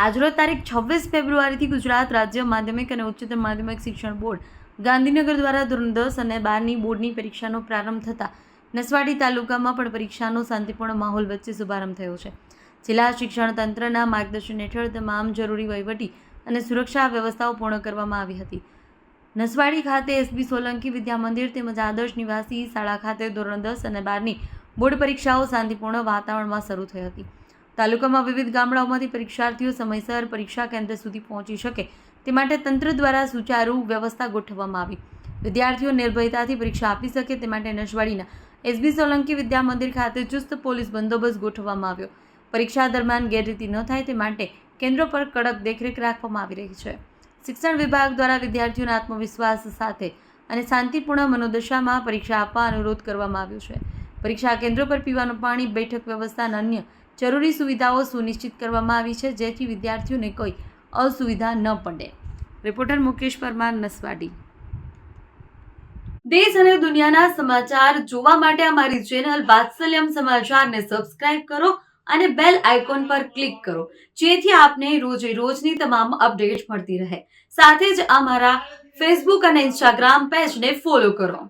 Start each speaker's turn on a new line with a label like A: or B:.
A: આજરોજ તારીખ 26 ફેબ્રુઆરીથી ગુજરાત રાજ્ય માધ્યમિક અને ઉચ્ચતર માધ્યમિક શિક્ષણ બોર્ડ ગાંધીનગર દ્વારા ધોરણ 10 અને 12ની બોર્ડની પરીક્ષાનો પ્રારંભ થતાં નસવાડી તાલુકામાં પણ પરીક્ષાનો શાંતિપૂર્ણ માહોલ વચ્ચે શુભારંભ થયો છે. જિલ્લા શિક્ષણ તંત્રના માર્ગદર્શન હેઠળ તમામ જરૂરી વહીવટી અને સુરક્ષા વ્યવસ્થાઓ પૂર્ણ કરવામાં આવી હતી. નસવાડી ખાતે એસબી સોલંકી વિદ્યા મંદિર તેમજ આદર્શ નિવાસી શાળા ખાતે ધોરણ 10 અને 12ની બોર્ડ પરીક્ષાઓ શાંતિપૂર્ણ વાતાવરણમાં શરૂ થઈ હતી. તાલુકામાં વિવિધ ગામડાઓમાંથી પરીક્ષાર્થીઓ સમયસર પરીક્ષા કેન્દ્ર સુધી પહોંચી શકે તે માટે તંત્ર દ્વારા સુચારુ વ્યવસ્થા ગોઠવવામાં આવી. વિદ્યાર્થીઓ નિર્ભયતાથી પરીક્ષા આપી શકે તે માટે નસવાડીના એસબી સોલંકી વિદ્યા મંદિર ખાતે ચુસ્ત પોલીસ બંદોબસ્ત ગોઠવવામાં આવ્યો. પરીક્ષા દરમિયાન ગેરરીતિ ન થાય તે માટે કેન્દ્રો પર કડક દેખરેખ રાખવામાં આવી રહી છે. શિક્ષણ વિભાગ દ્વારા વિદ્યાર્થીઓના આત્મવિશ્વાસ સાથે અને શાંતિપૂર્ણ મનોદશામાં પરીક્ષા આપવા અનુરોધ કરવામાં આવ્યો છે. પરીક્ષા કેન્દ્રો પર પીવાનું પાણી, બેઠક વ્યવસ્થા અને અન્ય જરૂરી સુવિધાઓ સુનિશ્ચિત કરવામાં આવી છે, જેથી વિદ્યાર્થીઓને કોઈ અસુવિધા ન પડે. રિપોર્ટર મુકેશ પરમાર, નસવાડી. દેશ અને દુનિયાના સમાચાર જોવા માટે અમારી ચેનલ વાત્સલ્યમ સમાચારને સબસ્ક્રાઇબ કરો અને બેલ આઇકોન પર ક્લિક કરો, જેથી આપને રોજે રોજની તમામ અપડેટ મળતી રહે. સાથે જ અમારા ફેસબુક અને ઇન્સ્ટાગ્રામ પેજને ફોલો કરો.